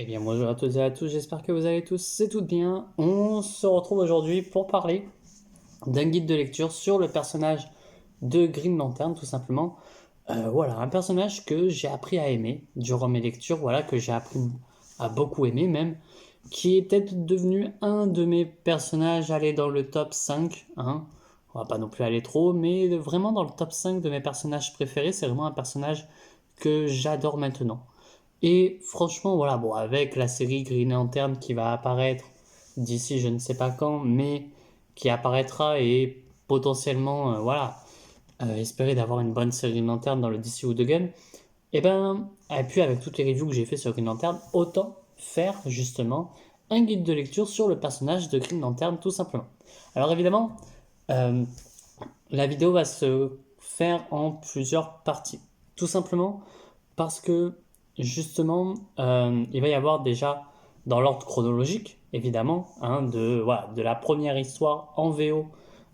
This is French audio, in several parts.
Eh bien, bonjour à toutes et à tous, j'espère que vous allez tous, c'est tout bien. On se retrouve aujourd'hui pour parler d'un guide de lecture sur le personnage de Green Lantern, tout simplement. Voilà, un personnage que j'ai appris à aimer durant mes lectures, voilà, que j'ai appris à beaucoup aimer même, qui est peut-être devenu un de mes personnages, aller dans le top 5, hein. On va pas non plus aller trop, mais vraiment dans le top 5 de mes personnages préférés, c'est vraiment un personnage que j'adore maintenant. Et franchement, voilà, bon, avec la série Green Lantern qui va apparaître d'ici je ne sais pas quand, mais qui apparaîtra et potentiellement, voilà, espérer d'avoir une bonne série Green Lantern dans le DC ou de Gun, et puis avec toutes les reviews que j'ai fait sur Green Lantern, autant faire justement un guide de lecture sur le personnage de Green Lantern tout simplement. Alors évidemment, euh, la vidéo va se faire en plusieurs parties. Tout simplement parce que justement, il va y avoir déjà dans l'ordre chronologique, évidemment, hein, voilà, de la première histoire en VO,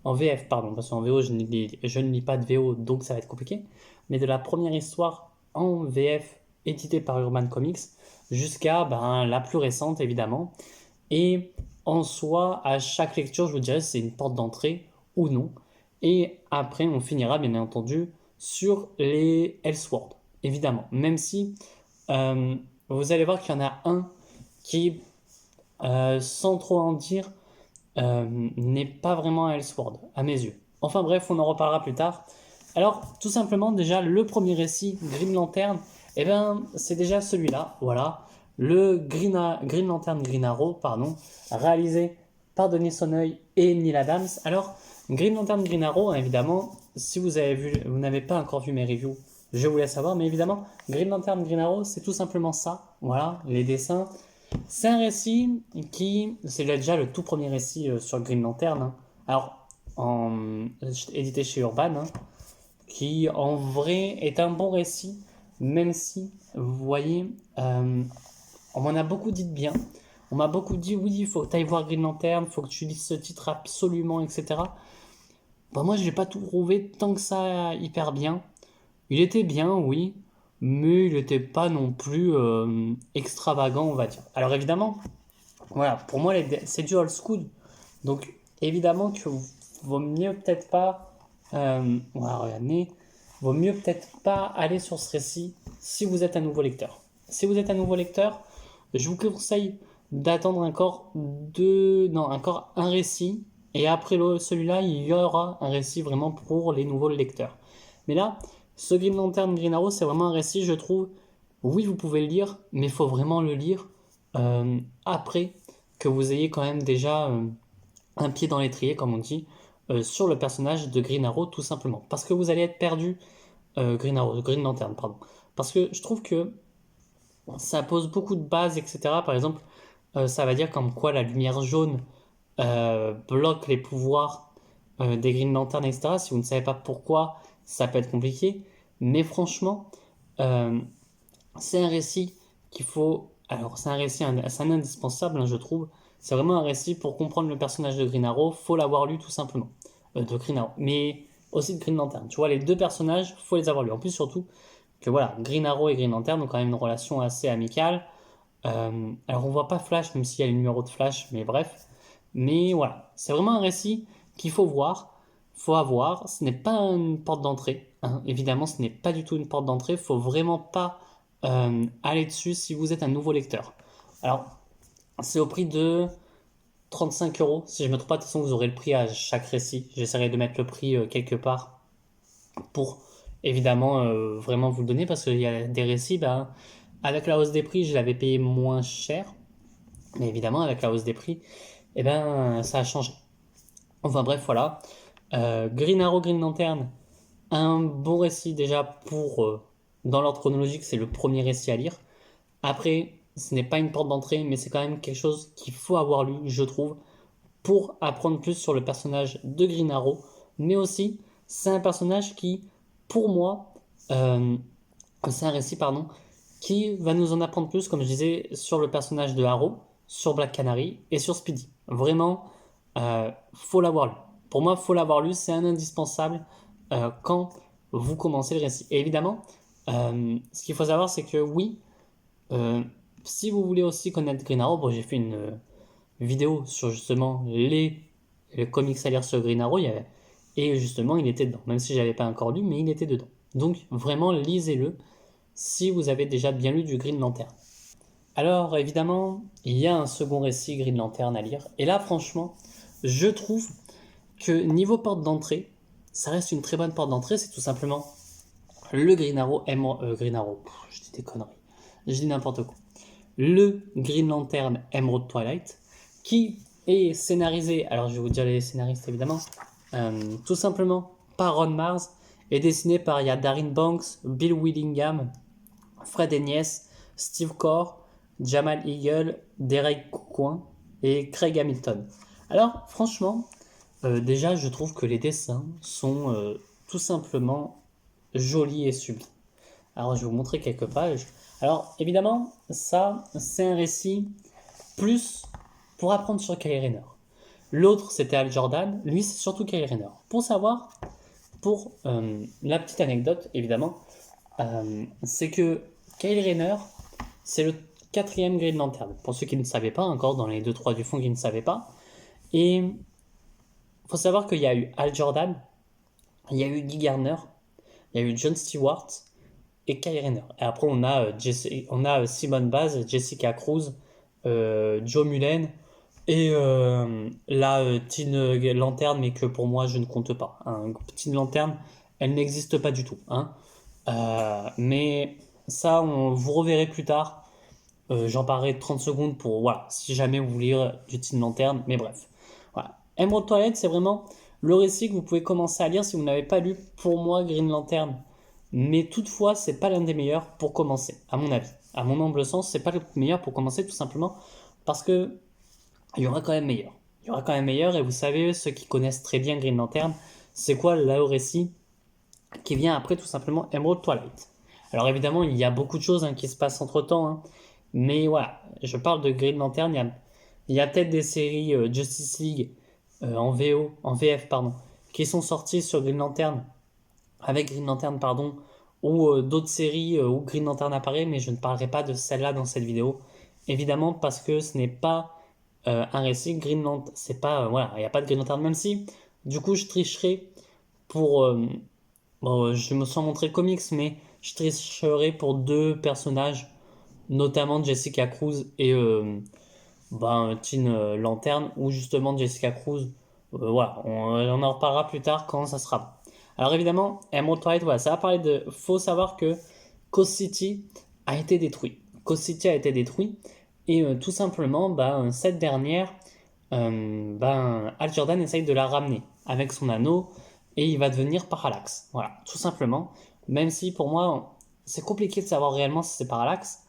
en VF, pardon, parce qu'en VO, je ne lis pas de VO, donc ça va être compliqué, mais de la première histoire en VF éditée par Urban Comics jusqu'à la plus récente, évidemment. Et en soi, à chaque lecture, je vous dirais c'est une porte d'entrée ou non. Et après, on finira bien entendu sur les Elseworlds, évidemment. Même si euh, vous allez voir qu'il y en a un qui, sans trop en dire, n'est pas un Elseworld, à mes yeux. Enfin bref, on en reparlera plus tard. Alors, tout simplement, déjà, le premier récit, Green Lantern, c'est déjà celui-là, voilà. Le Green Lantern Green Arrow, pardon, réalisé par Denis Sonoy et Neil Adams. Alors, Green Lantern Green Arrow, hein, évidemment, si vous n'avez pas encore vu mes reviews, je vous laisse savoir, mais évidemment, Green Lantern Green Arrow, c'est tout simplement ça, voilà, les dessins. C'est un récit c'est déjà le tout premier récit sur Green Lantern, hein. Alors, édité chez Urban, hein, qui en vrai est un bon récit, même si, vous voyez, on m'en a beaucoup dit de bien. On m'a beaucoup dit, oui, il faut que tu ailles voir Green Lantern, il faut que tu lises ce titre absolument, etc. Bon, moi, je n'ai pas tout trouvé tant que ça hyper bien. Il était bien, oui, mais il n'était pas non plus extravagant, on va dire. Alors évidemment, voilà, pour moi, c'est du old school. Donc, évidemment que vaut mieux peut-être pas. Voilà, regardez. Vaut mieux peut-être pas aller sur ce récit si vous êtes un nouveau lecteur. Si vous êtes un nouveau lecteur, je vous conseille d'attendre encore encore un récit. Et après celui-là, il y aura un récit vraiment pour les nouveaux lecteurs. Mais là, ce Green Lantern Green Arrow, c'est vraiment un récit, je trouve. Oui, vous pouvez le lire, mais il faut vraiment le lire après que vous ayez quand même déjà un pied dans l'étrier, comme on dit, sur le personnage de Green Arrow, tout simplement. Parce que vous allez être perdu, Green Lantern, pardon. Parce que je trouve que ça pose beaucoup de bases, etc. Par exemple, ça va dire comme quoi la lumière jaune bloque les pouvoirs des Green Lantern, etc. Si vous ne savez pas pourquoi, ça peut être compliqué. Mais franchement, euh, c'est un récit qu'il faut. Alors, c'est un indispensable, hein, je trouve. C'est vraiment un récit pour comprendre le personnage de Green Arrow. Faut l'avoir lu tout simplement. De Green Arrow. Mais aussi de Green Lantern. Tu vois, les deux personnages, faut les avoir lus. En plus, surtout que voilà, Green Arrow et Green Lantern ont quand même une relation assez amicale. Alors, on voit pas Flash, même s'il y a le numéro de Flash, mais bref. Mais voilà, c'est vraiment un récit qu'il faut voir, faut avoir. Ce n'est pas une porte d'entrée, hein. Évidemment, ce n'est pas du tout une porte d'entrée. Faut vraiment pas aller dessus si vous êtes un nouveau lecteur. Alors, c'est au prix de 35 euros. Si je ne me trompe pas, de toute façon, vous aurez le prix à chaque récit. J'essaierai de mettre le prix quelque part pour évidemment vraiment vous le donner parce qu'il y a des récits, avec la hausse des prix, je l'avais payé moins cher. Mais évidemment, avec la hausse des prix, ça a changé. Enfin bref, voilà. Green Arrow, Green Lantern, un bon récit déjà dans l'ordre chronologique, c'est le premier récit à lire. Après, ce n'est pas une porte d'entrée, mais c'est quand même quelque chose qu'il faut avoir lu, je trouve, pour apprendre plus sur le personnage de Green Arrow. Mais aussi, c'est un personnage qui, pour moi, euh, c'est un récit, pardon, qui va nous en apprendre plus, comme je disais, sur le personnage de Arrow, sur Black Canary et sur Speedy. Vraiment, faut l'avoir lu. Pour moi, faut l'avoir lu, c'est un indispensable quand vous commencez le récit. Et évidemment, ce qu'il faut savoir, c'est que oui, si vous voulez aussi connaître Green Arrow, bon, j'ai fait une vidéo sur justement les comics à lire sur Green Arrow, et justement il était dedans, même si je l'avais pas encore lu, mais il était dedans. Donc vraiment lisez-le si vous avez déjà bien lu du Green Lantern. Alors évidemment, il y a un second récit Green Lantern à lire, et là franchement, je trouve que niveau porte d'entrée, ça reste une très bonne porte d'entrée, c'est tout simplement le Green Arrow, Green Arrow, je dis des conneries, je dis n'importe quoi. Le Green Lantern Emerald Twilight, qui est scénarisé, alors je vais vous dire les scénaristes évidemment, tout simplement par Ron Mars, et dessiné par, il y a Darren Banks, Bill Willingham, Fred Enies, Steve Core, Jamal Eagle, Derek Coin et Craig Hamilton. Alors franchement, déjà je trouve que les dessins sont tout simplement jolis et sublimes. Alors je vais vous montrer quelques pages. Alors évidemment, ça c'est un récit plus pour apprendre sur Kyle Rayner. L'autre c'était Al Jordan, lui c'est surtout Kyle Rayner. Pour savoir, pour la petite anecdote évidemment, c'est que Kyle Rayner c'est le 4e Green Lantern. Pour ceux qui ne savaient pas, encore dans les 2-3 du fond qui ne savaient pas. Et il faut savoir qu'il y a eu Al Jordan, il y a eu Guy Garner, il y a eu John Stewart et Kyle Rayner. Et après, on a Simon Baz, Jessica Cruz, Joe Mullen et la Teen Lantern, mais que pour moi, je ne compte pas. Hein. Teen Lantern, elle n'existe pas du tout. Hein. Mais ça, vous reverrez plus tard. J'en parlerai 30 secondes pour, voilà, si jamais vous voulez lire du Teen Lantern, mais bref. Voilà. Emerald Twilight, c'est vraiment le récit que vous pouvez commencer à lire si vous n'avez pas lu, pour moi, Green Lantern. Mais toutefois, c'est pas l'un des meilleurs pour commencer, à mon avis. À mon humble sens, c'est pas le meilleur pour commencer, tout simplement parce que il y aura quand même meilleur. Il y aura quand même meilleur, et vous savez, ceux qui connaissent très bien Green Lantern, c'est quoi le récit qui vient après, tout simplement, Emerald Twilight. Alors évidemment, il y a beaucoup de choses qui se passent entre-temps, hein. Mais voilà, je parle de Green Lantern, il y a peut-être des séries Justice League en VF, pardon, qui sont sorties sur Green Lantern, avec Green Lantern, pardon, ou d'autres séries où Green Lantern apparaît, mais je ne parlerai pas de celle-là dans cette vidéo, évidemment, parce que ce n'est pas un récit Green Lantern, c'est pas, voilà, il n'y a pas de Green Lantern, même si, du coup, je tricherai pour, bon, je me sens montré le comics, mais je tricherai pour 2 personnages, notamment Jessica Cruz et Teen Lantern, où justement Jessica Cruz, voilà, on en reparlera plus tard quand ça sera. Alors évidemment, Emerald Twilight, voilà, ça va parler de... Faut savoir que Coast City a été détruit. Coast City a été détruit, et tout simplement, cette dernière, Al Jordan essaye de la ramener avec son anneau, et il va devenir Parallax. Voilà, tout simplement. Même si pour moi, c'est compliqué de savoir réellement si c'est Parallax.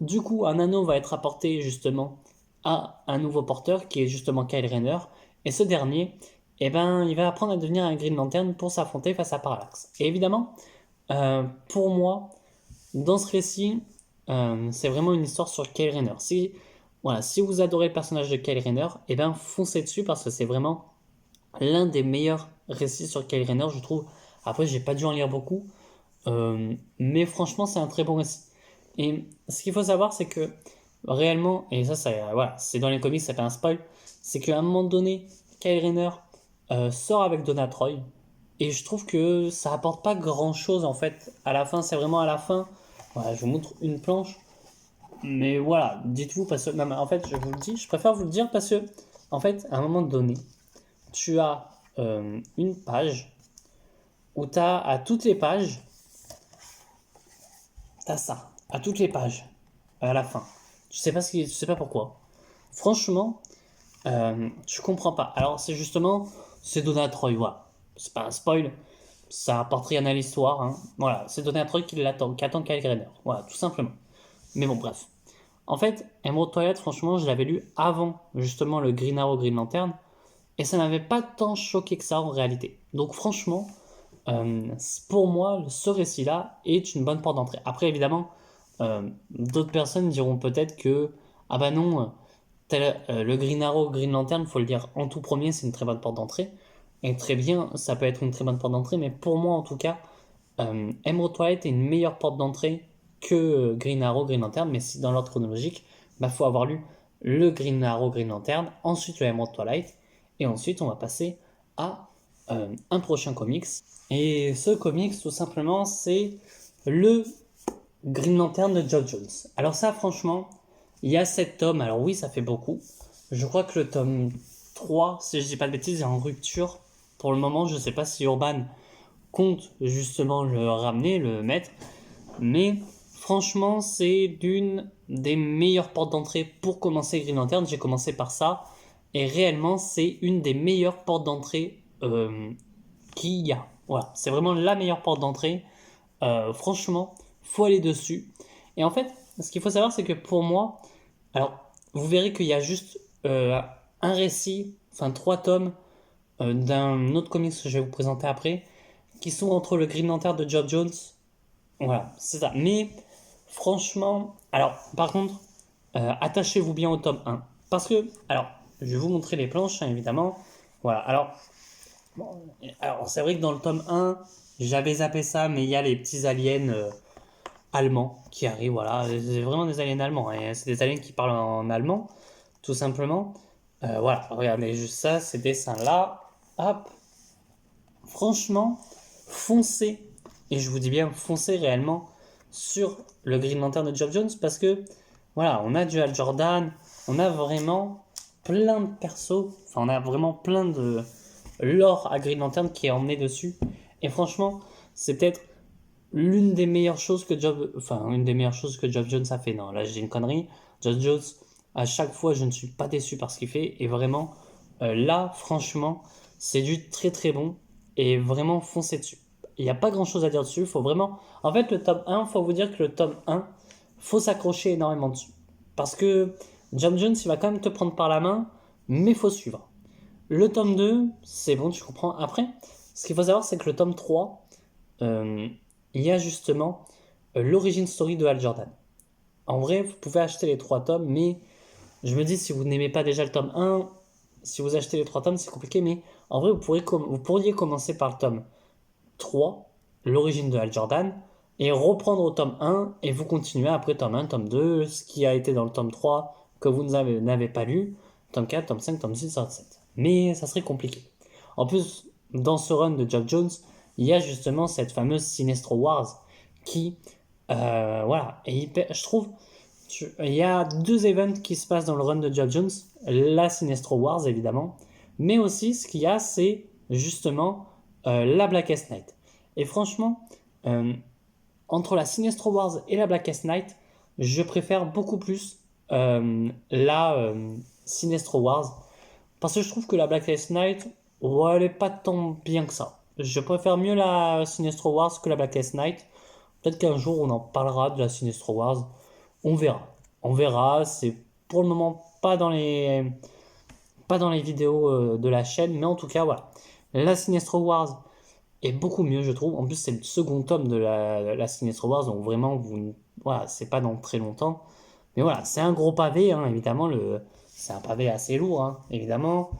Du coup, un anneau va être apporté justement à un nouveau porteur qui est justement Kyle Rayner. Et ce dernier, il va apprendre à devenir un Green Lantern pour s'affronter face à Parallax. Et évidemment, pour moi, dans ce récit, c'est vraiment une histoire sur Kyle Rayner. Si vous adorez le personnage de Kyle Rayner, foncez dessus parce que c'est vraiment l'un des meilleurs récits sur Kyle Rayner, je trouve. Après, j'ai pas dû en lire beaucoup, mais franchement, c'est un très bon récit. Et ce qu'il faut savoir, c'est que réellement, et voilà, c'est dans les comics, ça fait un spoil, c'est qu'à un moment donné, Kyle Rayner sort avec Donna Troy, et je trouve que ça apporte pas grand chose en fait. À la fin, c'est vraiment à la fin. Voilà, je vous montre une planche, mais voilà, dites-vous parce que, non, en fait, je vous le dis, je préfère vous le dire parce que, en fait, à un moment donné, tu as une page où tu as à toutes les pages, tu as ça, à toutes les pages, à la fin. Je sais pas pourquoi. Franchement, tu comprends pas. Alors, c'est Donna Troy, voilà. C'est pas un spoil, ça apporte rien à l'histoire, hein. Voilà, c'est Donna Troy qui attend Kyle Rayner. Voilà, tout simplement. Mais bon, bref. En fait, Emerald Twilight, franchement, je l'avais lu avant, justement, le Green Arrow Green Lantern, et ça m'avait pas tant choqué que ça en réalité. Donc franchement, pour moi, ce récit-là est une bonne porte d'entrée. Après, évidemment, d'autres personnes diront peut-être que, ah bah non, le Green Arrow, Green Lantern, faut le dire en tout premier, c'est une très bonne porte d'entrée. Et très bien, ça peut être une très bonne porte d'entrée, mais pour moi en tout cas, Emerald Twilight est une meilleure porte d'entrée que Green Arrow, Green Lantern, mais si dans l'ordre chronologique, bah faut avoir lu le Green Arrow, Green Lantern, ensuite le Emerald Twilight, et ensuite on va passer à un prochain comics. Et ce comics, tout simplement, c'est le Green Lantern de Geoff Johns. Alors ça, franchement, il y a 7 tomes, alors oui, ça fait beaucoup. Je crois que le tome 3, si je dis pas de bêtises, est en rupture. Pour le moment, je sais pas si Urban compte justement le ramener, le mettre, mais franchement, c'est d'une des meilleures portes d'entrée pour commencer Green Lantern. J'ai commencé par ça, et réellement, c'est une des meilleures portes d'entrée qu'il y a. Voilà, c'est vraiment la meilleure porte d'entrée. Franchement, faut aller dessus. Et en fait, ce qu'il faut savoir, c'est que pour moi, alors, vous verrez qu'il y a juste un récit, enfin 3 tomes d'un autre comics que je vais vous présenter après, qui sont entre le Green Lantern de Geoff Johns. Voilà, c'est ça. Mais franchement, alors par contre, attachez-vous bien au tome 1. Parce que, alors, je vais vous montrer les planches, hein, évidemment. Voilà, alors c'est vrai que dans le tome 1, j'avais zappé ça, mais il y a les petits aliens allemands qui arrivent. Voilà, c'est vraiment des aliens allemands. Hein. C'est des aliens qui parlent en allemand, tout simplement. Voilà, regardez juste ça, ces dessins-là. Hop. Franchement, foncez, et je vous dis bien foncez réellement sur le Green Lantern de Geoff Johns parce que voilà, on a du Hal Jordan, on a vraiment plein de persos, enfin on a vraiment plein de lore à Green Lantern qui est emmené dessus. Et franchement, c'est peut-être l'une des meilleures choses que une des meilleures choses que Geoff Johns a fait. Non, là j'ai une connerie. Geoff Johns, à chaque fois, je ne suis pas déçu par ce qu'il fait. Et vraiment, là, franchement, c'est du très très bon. Et vraiment, foncez dessus. Il n'y a pas grand chose à dire dessus. Faut vraiment. En fait, le tome 1, faut vous dire que le tome 1, faut s'accrocher énormément dessus. Parce que Geoff Johns, il va quand même te prendre par la main, mais faut suivre. Le tome 2, c'est bon, tu comprends. Après, ce qu'il faut savoir, c'est que le tome 3, il y a justement l'origin story de Hal Jordan. En vrai, vous pouvez acheter les 3 tomes, mais je me dis, si vous n'aimez pas déjà le tome 1, si vous achetez les 3 tomes, c'est compliqué, mais en vrai, vous pourriez commencer par le tome 3, l'origine de Hal Jordan, et reprendre au tome 1, et vous continuez après tome 1, tome 2, ce qui a été dans le tome 3 que vous n'avez pas lu, tome 4, tome 5, tome 6, tome 7. Mais ça serait compliqué. En plus, dans ce run de Geoff Johns, il y a justement cette fameuse Sinestro Wars qui, voilà, et je trouve, il y a 2 events qui se passent dans le run de Geoff Johns, la Sinestro Wars évidemment, mais aussi ce qu'il y a, c'est justement la Blackest Night. Et franchement, entre la Sinestro Wars et la Blackest Night, je préfère beaucoup plus la Sinestro Wars, parce que je trouve que la Blackest Night, ouais, elle est pas tant bien que ça. Je préfère mieux la Sinestro Wars que la Blackest Night. Peut-être qu'un jour on en parlera de la Sinestro Wars. On verra. On verra. C'est pour le moment pas dans les vidéos de la chaîne, mais en tout cas voilà. La Sinestro Wars est beaucoup mieux, je trouve. En plus, c'est le second tome de la Sinestro Wars, donc vraiment, voilà, c'est pas dans très longtemps. Mais voilà, c'est un gros pavé, hein, évidemment. C'est un pavé assez lourd, hein, évidemment.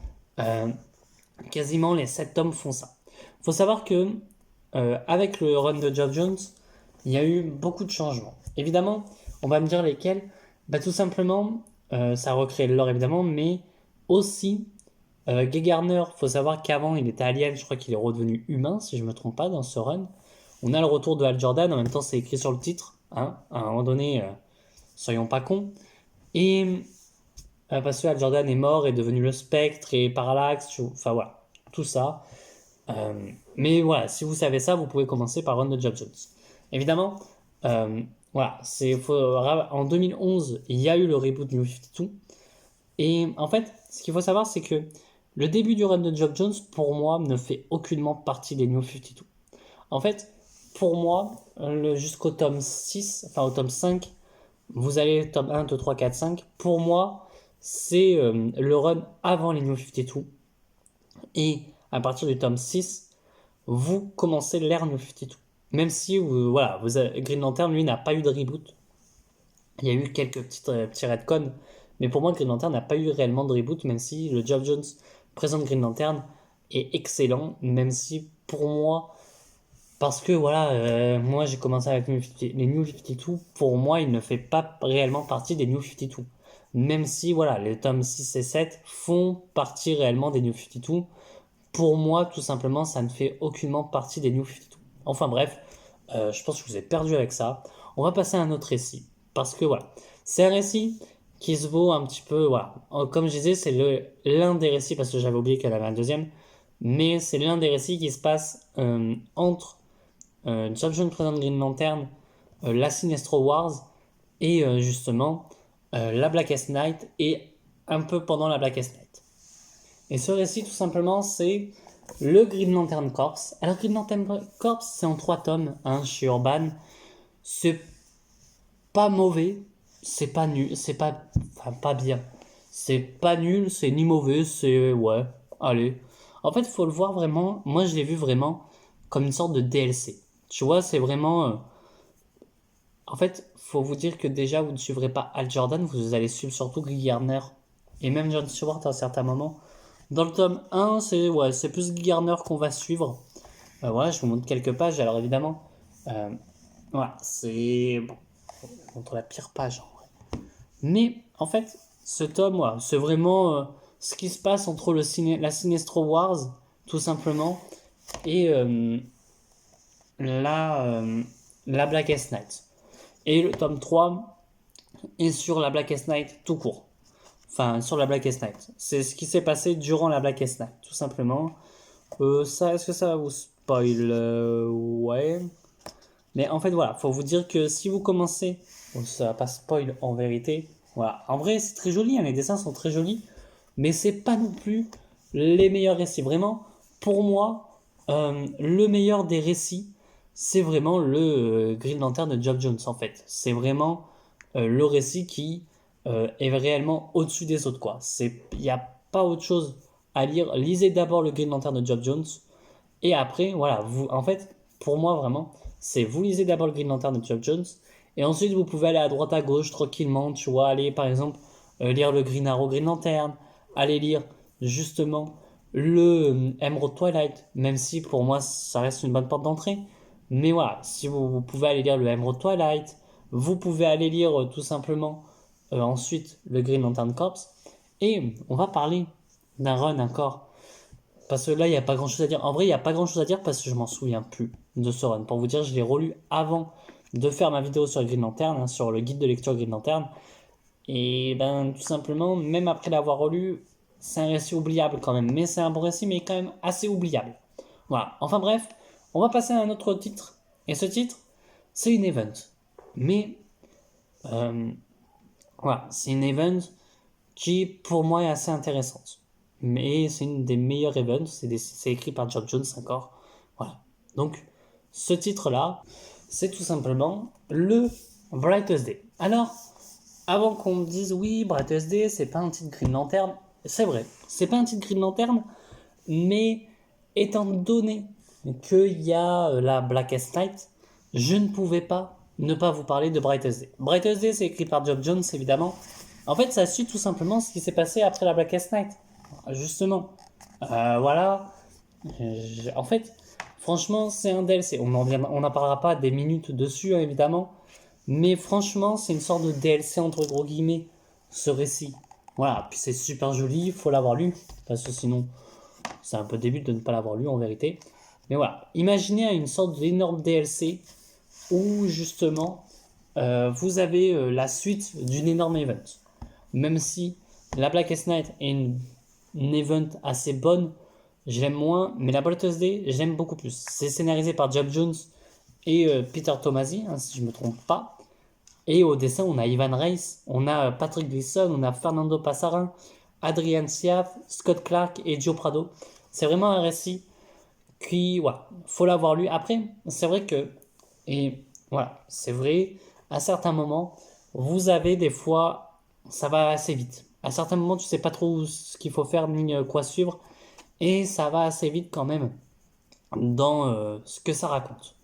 Quasiment les 7 tomes font ça. Faut savoir que avec le run de Geoff Johns, il y a eu beaucoup de changements. Évidemment, on va me dire lesquels. Bah, tout simplement, ça a recréé le lore évidemment, mais aussi Guy Gardner, faut savoir qu'avant il était alien, je crois qu'il est redevenu humain, si je me trompe pas, dans ce run. On a le retour de Hal Jordan, en même temps c'est écrit sur le titre, hein, à un moment donné, soyons pas cons. Et parce que Hal Jordan est mort, est devenu le spectre et Parallax, enfin voilà, tout ça. Mais voilà, si vous savez ça, vous pouvez commencer par Run de Geoff Johns. Évidemment, voilà, en 2011, il y a eu le reboot New 52. Et en fait, ce qu'il faut savoir, c'est que le début du run de Geoff Johns, pour moi, ne fait aucunement partie des New 52. En fait, pour moi, jusqu'au tome 6, enfin au tome 5, vous allez tome 1, 2, 3, 4, 5. Pour moi, c'est le run avant les New 52. Et à partir du tome 6, vous commencez l'ère New 52. Même si, voilà, Green Lantern, lui, n'a pas eu de reboot. Il y a eu quelques petits retcons, mais pour moi, Green Lantern n'a pas eu réellement de reboot, même si le Geoff Johns présent de Green Lantern est excellent, même si pour moi, Parce que voilà, moi j'ai commencé avec les New 52, pour moi il ne fait pas réellement partie des New 52. Même si voilà, les tomes 6 et 7 font partie réellement des New 52, pour moi tout simplement ça ne fait aucunement partie des New 52. Enfin bref, je pense que je vous ai perdu avec ça. On va passer à un autre récit. Parce que voilà, c'est un récit qui se vaut un petit peu, voilà. Comme je disais, c'est l'un des récits, parce que j'avais oublié qu'elle avait un deuxième, mais c'est l'un des récits qui se passe entre Job présente Green Lantern, la Sinestro Wars et justement la Blackest Night et un peu pendant la Blackest Night. Et ce récit tout simplement c'est le Green Lantern Corps. Alors Green Lantern Corps c'est en 3 tomes hein, chez Urban. C'est pas mauvais, c'est pas nul, c'est pas, enfin, pas bien. C'est pas nul, c'est ni mauvais, c'est ouais, allez. En fait, il faut le voir vraiment, moi je l'ai vu vraiment comme une sorte de DLC. Tu vois, c'est vraiment en fait, faut vous dire que déjà, vous ne suivrez pas Al Jordan, vous allez suivre surtout Guy Gardner et même John Stewart à un certain moment. Dans le tome 1, c'est plus Guy Gardner qu'on va suivre. Voilà, je vous montre quelques pages. Alors évidemment, euh, voilà, c'est bon, contre la pire page en vrai. Mais en fait, ce tome, voilà, c'est vraiment ce qui se passe entre la Sinestro Wars, tout simplement, et la, euh, la Blackest Night. Et le tome 3 est sur la Blackest Night tout court. Enfin, sur la Blackest Night. C'est ce qui s'est passé durant la Blackest Night, tout simplement. Est-ce que ça va vous spoil ouais. Mais en fait, voilà, faut vous dire que si vous commencez, bon, ça va pas spoil en vérité. Voilà, en vrai, c'est très joli, hein, les dessins sont très jolis, mais c'est pas non plus les meilleurs récits. Vraiment, pour moi, le meilleur des récits, c'est vraiment le Green Lantern de Geoff Jones, en fait. C'est vraiment le récit qui est réellement au-dessus des autres, quoi. Il n'y a pas autre chose à lire. Lisez d'abord le Green Lantern de Geoff Jones, et après, voilà, en fait, pour moi, vraiment, c'est vous lisez d'abord le Green Lantern de Geoff Jones, et ensuite vous pouvez aller à droite à gauche tranquillement, tu vois, aller par exemple lire le Green Arrow Green Lantern, aller lire justement le Emerald Twilight, même si pour moi ça reste une bonne porte d'entrée. Mais voilà, si vous pouvez aller lire le Emerald Twilight, vous pouvez aller lire tout simplement ensuite le Green Lantern Corps, et on va parler d'un run encore parce que là, il n'y a pas grand chose à dire. En vrai, il n'y a pas grand chose à dire parce que je m'en souviens plus de ce run. Pour vous dire, je l'ai relu avant de faire ma vidéo sur Green Lantern, hein, sur le guide de lecture Green Lantern. Et ben, tout simplement, même après l'avoir relu, c'est un récit oubliable quand même. Mais c'est un bon récit, mais quand même assez oubliable. Voilà. Enfin bref, on va passer à un autre titre. Et ce titre, c'est une event. Mais, euh, voilà, c'est une event qui, pour moi, est assez intéressante. Mais c'est une des meilleures events, c'est écrit par Geoff Jones encore. Voilà. Donc, ce titre-là, c'est tout simplement le Brightest Day. Alors, avant qu'on me dise oui, Brightest Day, c'est pas un titre Green Lantern, c'est vrai, c'est pas un titre Green Lantern, mais étant donné qu'il y a la Blackest Night, je ne pouvais pas ne pas vous parler de Brightest Day. Brightest Day, c'est écrit par Geoff Jones, évidemment. En fait, ça suit tout simplement ce qui s'est passé après la Blackest Night. Justement. Voilà. En fait, franchement, c'est un DLC. On n'en parlera pas des minutes dessus, hein, évidemment. Mais franchement, c'est une sorte de DLC entre gros guillemets, ce récit. Voilà, puis c'est super joli, il faut l'avoir lu. Parce que sinon, c'est un peu débile de ne pas l'avoir lu en vérité. Mais voilà, imaginez une sorte d'énorme DLC où justement vous avez la suite d'une énorme event. Même si la Blackest Night est une event assez bonne, je l'aime moins, mais la Brightest Day, j'aime beaucoup plus. C'est scénarisé par Geoff Jones et Peter Tomasi, hein, si je ne me trompe pas. Et au dessin, on a Ivan Reis, on a Patrick Gleason, on a Fernando Passarin, Adrian Siaf, Scott Clark et Joe Prado. C'est vraiment un récit qui, voilà, faut l'avoir lu. Après, c'est vrai que, et voilà, c'est vrai, à certains moments, vous avez des fois, ça va assez vite. À certains moments, tu sais pas trop ce qu'il faut faire ni quoi suivre, et ça va assez vite quand même dans ce que ça raconte.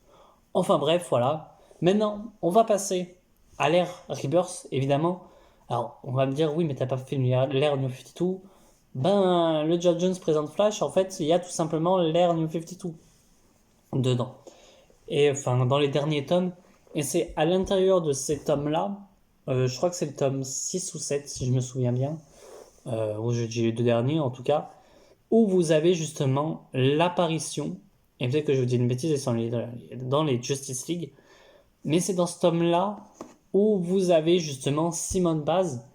Enfin bref, voilà. Maintenant, on va passer à l'ère Rebirth, évidemment. Alors, on va me dire, oui, mais t'as pas fait l'ère New 52. Ben, le Geoff Jones présente Flash, en fait, il y a tout simplement l'ère New 52 dedans. et enfin dans les derniers tomes. Et c'est à l'intérieur de ces tomes-là, je crois que c'est le tome 6 ou 7 si je me souviens bien, ou j'ai les deux derniers en tout cas, où vous avez justement l'apparition, et peut-être que je vous dis une bêtise, et c'est dans les Justice League, mais c'est dans ce tome-là où vous avez justement Simone Baz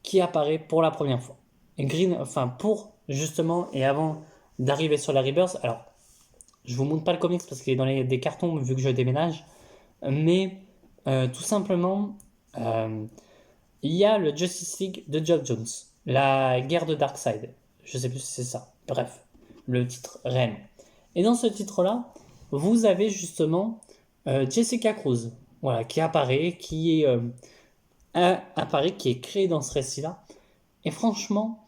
qui apparaît pour la première fois. Et enfin pour justement, et avant d'arriver sur la Rebirth, alors je vous montre pas le comics parce qu'il est dans des cartons vu que je déménage, mais tout simplement, euh, il y a le Justice League de Geoff Jones, la guerre de Darkseid. Je sais plus si c'est ça. Bref, le titre réel. Et dans ce titre-là, vous avez justement Jessica Cruz, voilà, qui apparaît, qui est créé dans ce récit-là. Et franchement,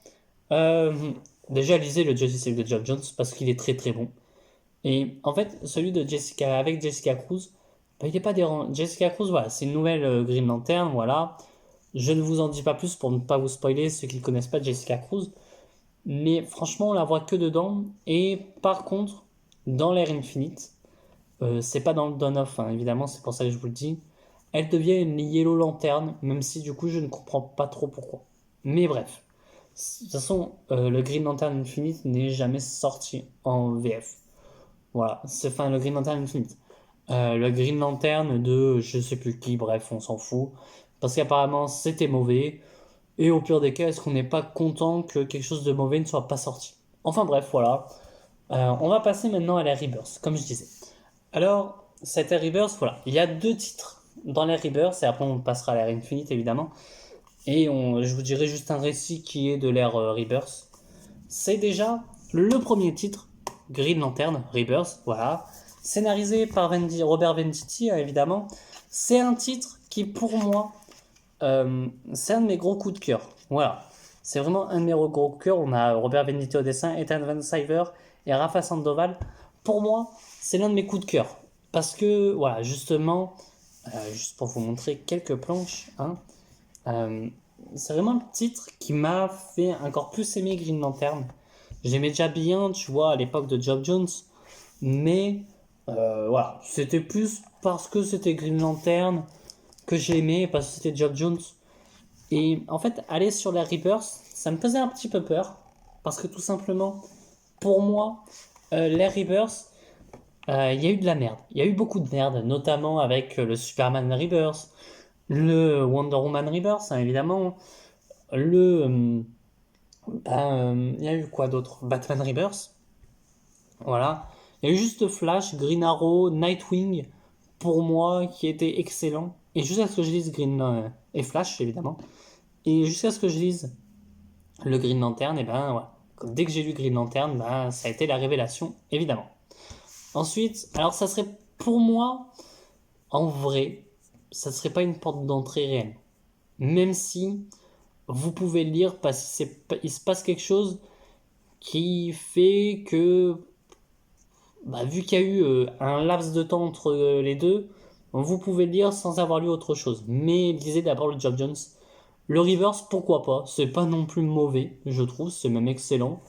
déjà lisez le Justice League de Geoff Jones parce qu'il est très très bon. Et en fait, celui de Jessica avec Jessica Cruz, bah, il n'est pas dérangeant. Jessica Cruz, voilà, c'est une nouvelle Green Lantern, voilà. Je ne vous en dis pas plus pour ne pas vous spoiler ceux qui ne connaissent pas Jessica Cruz. Mais franchement, on la voit que dedans. Et par contre, dans l'ère Infinite, c'est pas dans le Dawn-of, hein, évidemment, c'est pour ça que je vous le dis. Elle devient une Yellow Lantern, même si du coup je ne comprends pas trop pourquoi. Mais bref. De toute façon, le Green Lantern Infinite n'est jamais sorti en VF. Voilà, c'est enfin le Green Lantern Infinite. Le Green Lantern de je sais plus qui, bref, on s'en fout. Parce qu'apparemment c'était mauvais. Et au pire des cas, est-ce qu'on n'est pas content que quelque chose de mauvais ne soit pas sorti? Enfin bref, voilà. On va passer maintenant à la Rebirth, comme je disais. Alors, cette Rebirth, voilà. Il y a deux titres dans la Rebirth, et après on passera à l'ère Infinite évidemment. Et je vous dirai juste un récit qui est de l'ère Rebirth. C'est déjà le premier titre, Green Lantern Rebirth, voilà. Scénarisé par Robert Venditti, évidemment. C'est un titre qui, pour moi, c'est un de mes gros coups de cœur. Voilà. C'est vraiment un de mes gros coups de cœur. On a Robert Venditti au dessin, Ethan Van Sciver et Rafa Sandoval. Pour moi, c'est l'un de mes coups de cœur. Parce que, voilà, justement, juste pour vous montrer quelques planches, hein, c'est vraiment le titre qui m'a fait encore plus aimer Green Lantern. J'aimais déjà bien, tu vois, à l'époque de Geoff Jones, mais voilà, c'était plus parce que c'était Green Lantern que j'aimais, parce que c'était Geoff Jones. Et en fait, aller sur la Rebirth, ça me faisait un petit peu peur, parce que tout simplement, pour moi, la Rebirth, il y a eu de la merde. Il y a eu beaucoup de merde, notamment avec le Superman Rebirth, le Wonder Woman Rebirth, hein, évidemment, le... il y a eu quoi d'autre? Batman Rebirth. Voilà. Il y a eu juste Flash, Green Arrow, Nightwing, pour moi, qui était excellent. Et jusqu'à ce que je lise Green et Flash, évidemment. Et jusqu'à ce que je lise le Green Lantern, et ben voilà. Dès que j'ai lu Green Lantern, ben, ça a été la révélation, évidemment. Ensuite, alors ça serait pour moi, en vrai, ça serait pas une porte d'entrée réelle. Même si vous pouvez le lire parce qu'il se passe quelque chose qui fait que, bah, vu qu'il y a eu un laps de temps entre les deux, vous pouvez le lire sans avoir lu autre chose. Mais lisez d'abord le Geoff Jones. Le Reverse, pourquoi pas? C'est pas non plus mauvais, je trouve, c'est même excellent.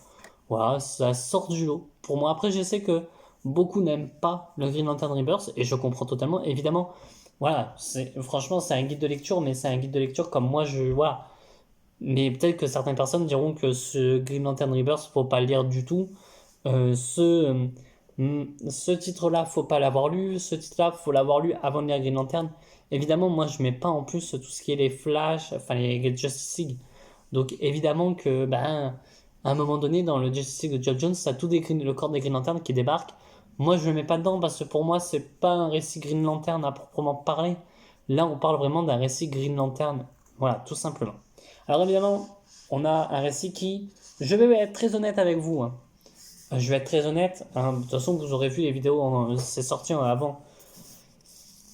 Voilà, ça sort du lot. Pour moi, après, je sais que beaucoup n'aiment pas le Green Lantern Rebirth, et je comprends totalement. Évidemment, voilà, franchement, c'est un guide de lecture, mais c'est un guide de lecture comme moi, voilà. Mais peut-être que certaines personnes diront que ce Green Lantern Rebirth, faut pas le lire du tout. Ce titre-là, faut pas l'avoir lu. Ce titre-là, faut l'avoir lu avant de lire Green Lantern. Évidemment, moi, je mets pas en plus tout ce qui est les Flash, enfin les Justice League. Donc, évidemment que, ben, à un moment donné, dans le Justice League de Geoff Jones, ça tout le corps des Green Lantern qui débarque. Moi, je le mets pas dedans parce que pour moi, c'est pas un récit Green Lantern à proprement parler. Là, on parle vraiment d'un récit Green Lantern. Voilà, tout simplement. Alors, évidemment, on a un récit qui, je vais être très honnête avec vous, hein. Je vais être très honnête, hein, de toute façon vous aurez vu les vidéos, c'est sorti avant.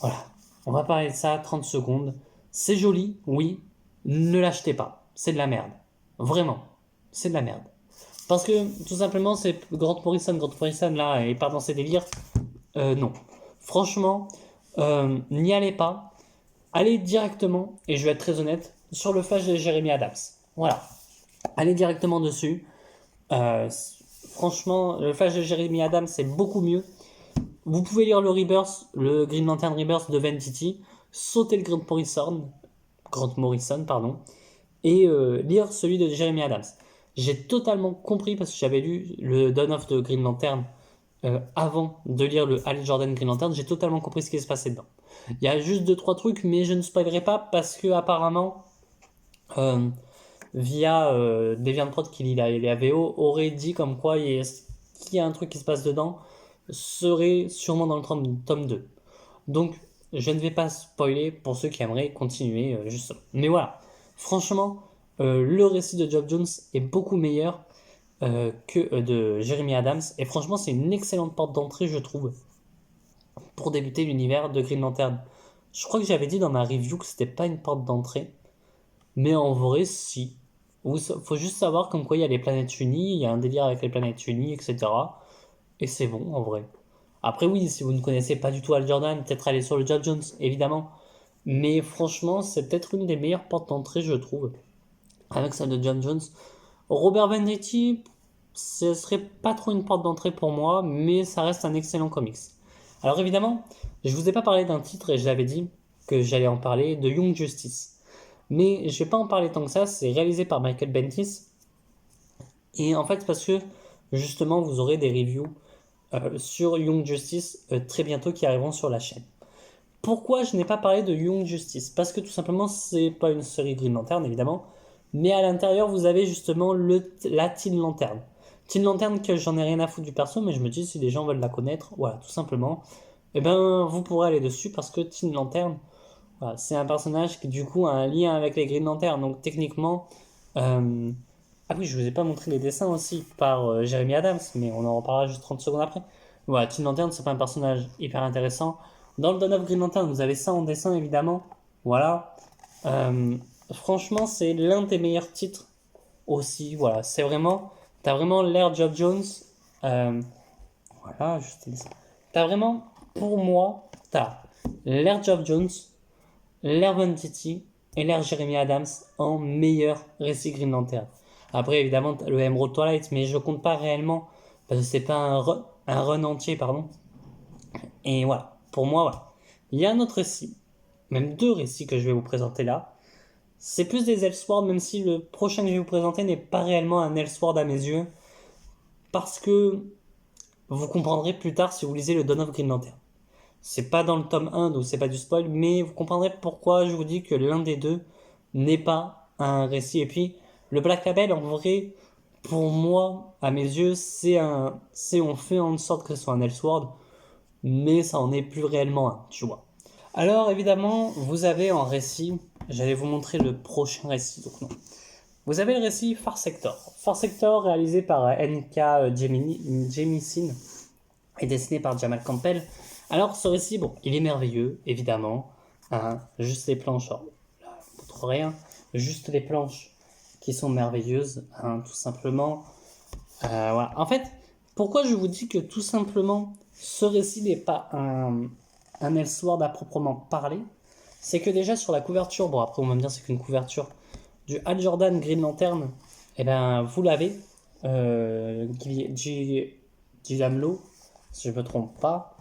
Voilà, on va parler de ça 30 secondes. C'est joli, oui, ne l'achetez pas, c'est de la merde. Vraiment, c'est de la merde. Parce que tout simplement c'est Grant Morrison là, et part dans ses délires. Non, franchement, n'y allez pas. Allez directement, et je vais être très honnête, sur le Flash de Jeremy Adams. Voilà, allez directement dessus. Franchement, le Flash de Jeremy Adams, c'est beaucoup mieux. Vous pouvez lire le Green Lantern Rebirth de Venditti, sauter le Grant Morrison, pardon, et lire celui de Jeremy Adams. J'ai totalement compris, parce que j'avais lu le Dawn of the Green Lantern avant de lire le Hal Jordan Green Lantern, j'ai totalement compris ce qui se passait dedans. Il y a juste 2-3 trucs, mais je ne spoilerai pas parce que apparemment, via DeviantProd qui lit les AVO, aurait dit comme quoi qu'il y a un truc qui se passe dedans, serait sûrement dans le tome 2. Donc, je ne vais pas spoiler pour ceux qui aimeraient continuer justement. Mais voilà, franchement, le récit de Geoff Johns est beaucoup meilleur que de Jeremy Adams. Et franchement, c'est une excellente porte d'entrée, je trouve, pour débuter l'univers de Green Lantern. Je crois que j'avais dit dans ma review que c'était pas une porte d'entrée. Mais en vrai, si. Faut juste savoir comme quoi il y a les planètes unies, il y a un délire avec les planètes unies, etc. Et c'est bon, en vrai. Après, oui, si vous ne connaissez pas du tout Hal Jordan, peut-être aller sur le Geoff Johns, évidemment. Mais franchement, c'est peut-être une des meilleures portes d'entrée, je trouve, avec celle de Geoff Johns. Robert Venditti, ce serait pas trop une porte d'entrée pour moi, mais ça reste un excellent comics. Alors évidemment, je vous ai pas parlé d'un titre et je l'avais dit que j'allais en parler, de Young Justice. Mais je vais pas en parler tant que ça, c'est réalisé par Michael Bendis. Et en fait, parce que justement, vous aurez des reviews sur Young Justice très bientôt qui arriveront sur la chaîne. Pourquoi je n'ai pas parlé de Young Justice? Parce que tout simplement, c'est pas une série Green Lantern, évidemment. Mais à l'intérieur, vous avez justement la Teen Lantern. Teen Lantern, que j'en ai rien à foutre du perso, mais je me dis, si les gens veulent la connaître, voilà, tout simplement, eh ben, vous pourrez aller dessus parce que Teen Lantern, voilà, c'est un personnage qui, du coup, a un lien avec les Green Lantern. Donc, techniquement, ah oui, je vous ai pas montré les dessins aussi par Jeremy Adams, mais on en reparlera juste 30 secondes après. Voilà, Teen Lantern, c'est pas un personnage hyper intéressant. Dans le Dawn of Green Lantern, vous avez ça en dessin, évidemment. Voilà. Franchement, c'est l'un des meilleurs titres aussi. Voilà, c'est vraiment... T'as vraiment l'ère Geoff Johns. Voilà, juste dit ça. T'as vraiment, pour moi, t'as l'ère Geoff Johns, l'ère Venditti et l'ère Jeremy Adams en meilleur récit Green Lantern. Après, évidemment, t'as le Emerald Twilight, mais je compte pas réellement parce que c'est pas un run entier, pardon. Et voilà, pour moi, voilà. Il y a un autre récit, même 2 récits que je vais vous présenter là. C'est plus des Elseworlds, même si le prochain que je vais vous présenter n'est pas réellement un Elseworld à mes yeux, parce que vous comprendrez plus tard si vous lisez le Dawn of Green Lantern. C'est pas dans le tome 1, donc c'est pas du spoil, mais vous comprendrez pourquoi je vous dis que l'un des deux n'est pas un récit. Et puis, le Black Label, en vrai, pour moi, à mes yeux, on fait en sorte que ce soit un Elseworld, mais ça en est plus réellement un, tu vois. Alors évidemment, vous avez en récit, j'allais vous montrer le prochain récit, donc non. Vous avez le récit Far Sector. Far Sector réalisé par N.K. Jemisin et dessiné par Jamal Campbell. Alors ce récit, bon, il est merveilleux, évidemment. Hein, juste les planches, là, trop rien. Juste les planches qui sont merveilleuses, hein, tout simplement. Voilà. En fait, pourquoi je vous dis que tout simplement, ce récit n'est pas un Elseworld à proprement parler, c'est que déjà sur la couverture, bon après on va me dire c'est qu'une couverture du Hal Jordan Green Lantern, et ben vous l'avez, Giamlo, si je ne me trompe pas,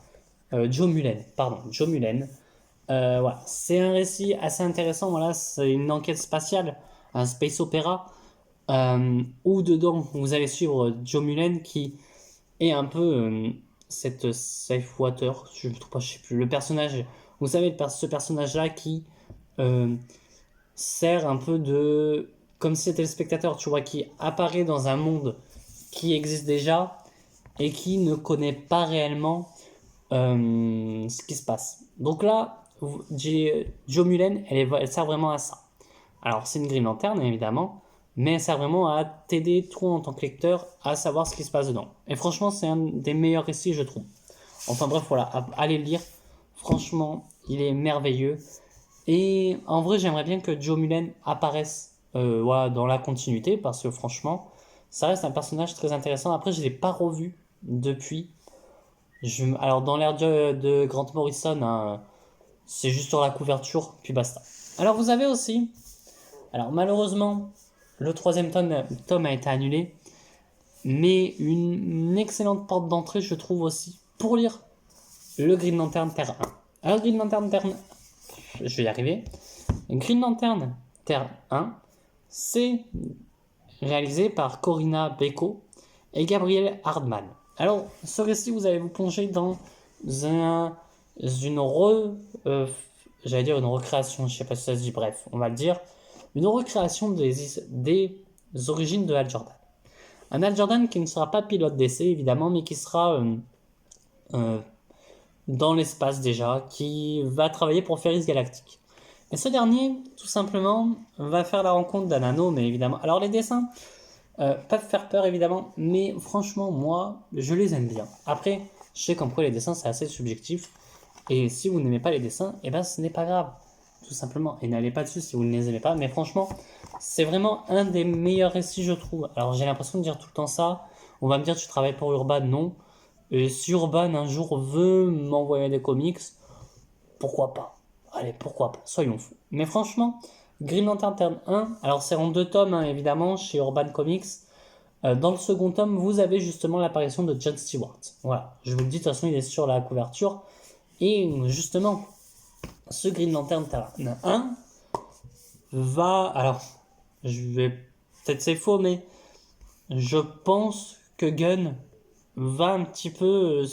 Joe Mullen, pardon, Joe Mullen. Voilà, c'est un récit assez intéressant, voilà, c'est une enquête spatiale, un space opéra, où dedans vous allez suivre Joe Mullen qui est un peu cette Safe Water, je ne sais plus, le personnage, vous savez, ce personnage-là qui sert un peu de... comme si c'était le spectateur, tu vois, qui apparaît dans un monde qui existe déjà et qui ne connaît pas réellement ce qui se passe. Donc là, Joe Mullen, elle sert vraiment à ça. Alors, c'est une Green Lantern, évidemment, mais elle sert vraiment à t'aider, toi, en tant que lecteur, à savoir ce qui se passe dedans. Et franchement, c'est un des meilleurs récits, je trouve. Enfin bref, voilà, allez le lire. Franchement, il est merveilleux. Et en vrai, j'aimerais bien que Joe Mullen apparaisse voilà, dans la continuité, parce que franchement, ça reste un personnage très intéressant. Après, je ne l'ai pas revu depuis. Alors, dans l'ère de Grant Morrison, hein, c'est juste sur la couverture, puis basta. Alors, vous avez aussi... Alors, malheureusement, le 3e tome a été annulé, mais une excellente porte d'entrée, je trouve aussi, pour lire le Green Lantern Terre 1. Alors Green Lantern Terre... Je vais y arriver. Green Lantern Terre 1, c'est réalisé par Corinna Bechko et Gabriel Hardman. Alors, ce récit, vous allez vous plonger dans une recréation, je sais pas si ça se dit, bref, on va le dire, une recréation des origines de Hal Jordan. Un Hal Jordan qui ne sera pas pilote d'essai, évidemment, mais qui sera dans l'espace déjà, qui va travailler pour Ferris Galactic. Et ce dernier, tout simplement, va faire la rencontre d'un anneau, mais évidemment... Alors les dessins peuvent faire peur, évidemment, mais franchement, moi, je les aime bien. Après, je sais qu'en quoi les dessins, c'est assez subjectif, et si vous n'aimez pas les dessins, eh ben ce n'est pas grave, tout simplement. Et n'allez pas dessus si vous ne les aimez pas, mais franchement, c'est vraiment un des meilleurs récits, je trouve. Alors j'ai l'impression de dire tout le temps ça. On va me dire, tu travailles pour Urban, non. Et si Urban, un jour, veut m'envoyer des comics, pourquoi pas? Allez, pourquoi pas, soyons fous. Mais franchement, Green Lantern Terre 1, alors c'est en 2 tomes, hein, évidemment, chez Urban Comics. Dans le second tome, vous avez justement l'apparition de John Stewart. Voilà, je vous le dis, de toute façon, il est sur la couverture. Et justement, ce Green Lantern Terre 1 va... Alors, peut-être c'est faux, mais je pense que Gunn va un petit peu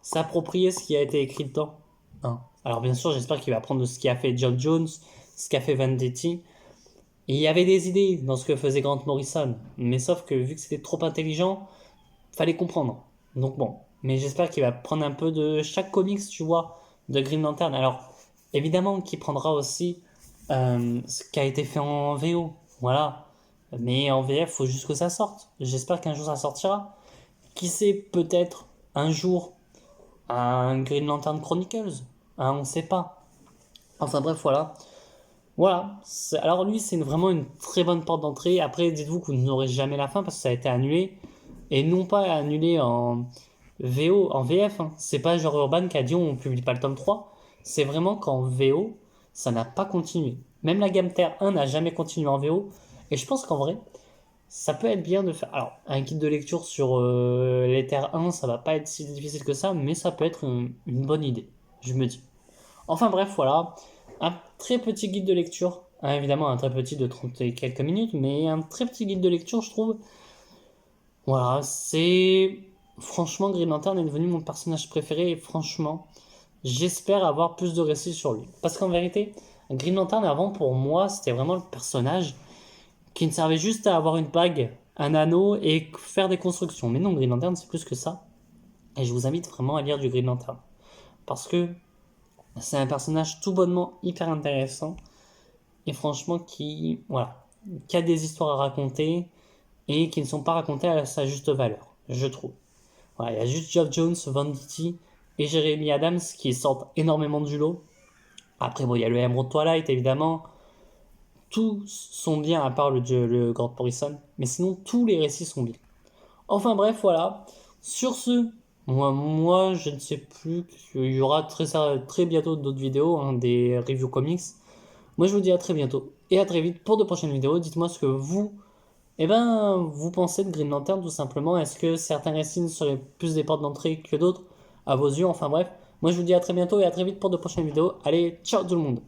s'approprier ce qui a été écrit dedans. Hein. Alors bien sûr, j'espère qu'il va prendre ce qu'a fait Geoff Jones, ce qu'a fait Venditti. Et il y avait des idées dans ce que faisait Grant Morrison, mais sauf que vu que c'était trop intelligent, fallait comprendre. Donc bon, mais j'espère qu'il va prendre un peu de chaque comics, tu vois, de Green Lantern. Alors évidemment qu'il prendra aussi ce qui a été fait en VO, voilà. Mais en VF, faut juste que ça sorte. J'espère qu'un jour ça sortira. Qui sait, peut-être un jour un Green Lantern Chronicles, hein, on ne sait pas. Enfin bref, voilà. Voilà. Alors lui, c'est vraiment une très bonne porte d'entrée. Après, dites-vous que vous n'aurez jamais la fin parce que ça a été annulé. Et non pas annulé en VO, en VF. Hein. C'est pas genre Urban qui a dit on publie pas le tome 3. C'est vraiment qu'en VO, ça n'a pas continué. Même la gamme Terre 1 n'a jamais continué en VO. Et je pense qu'en vrai, ça peut être bien de faire... Alors, un guide de lecture sur les Terres 1, ça va pas être si difficile que ça, mais ça peut être une bonne idée, je me dis. Enfin bref, voilà. Un très petit guide de lecture. Hein, évidemment, un très petit de 30 et quelques minutes, mais un très petit guide de lecture, je trouve. Voilà, c'est... Franchement, Green Lantern est devenu mon personnage préféré, et franchement, j'espère avoir plus de récits sur lui. Parce qu'en vérité, Green Lantern, avant, pour moi, c'était vraiment le personnage qui ne servait juste à avoir une bague, un anneau et faire des constructions. Mais non, Green Lantern, c'est plus que ça. Et je vous invite vraiment à lire du Green Lantern. Parce que c'est un personnage tout bonnement hyper intéressant. Et franchement, qui a des histoires à raconter et qui ne sont pas racontées à sa juste valeur, je trouve. Voilà, il y a juste Geoff Jones, Venditti et Jeremy Adams qui sortent énormément du lot. Après, bon, il y a le Emerald Twilight, évidemment. Tous sont bien, à part le Grant Morrison. Mais sinon, tous les récits sont bien. Enfin bref, voilà. Sur ce, moi je ne sais plus. Il y aura très bientôt d'autres vidéos, hein, des reviews comics. Moi, je vous dis à très bientôt. Et à très vite pour de prochaines vidéos. Dites-moi ce que vous pensez de Green Lantern, tout simplement. Est-ce que certains récits seraient plus des portes d'entrée que d'autres, à vos yeux? Enfin bref. Moi, je vous dis à très bientôt et à très vite pour de prochaines vidéos. Allez, ciao tout le monde!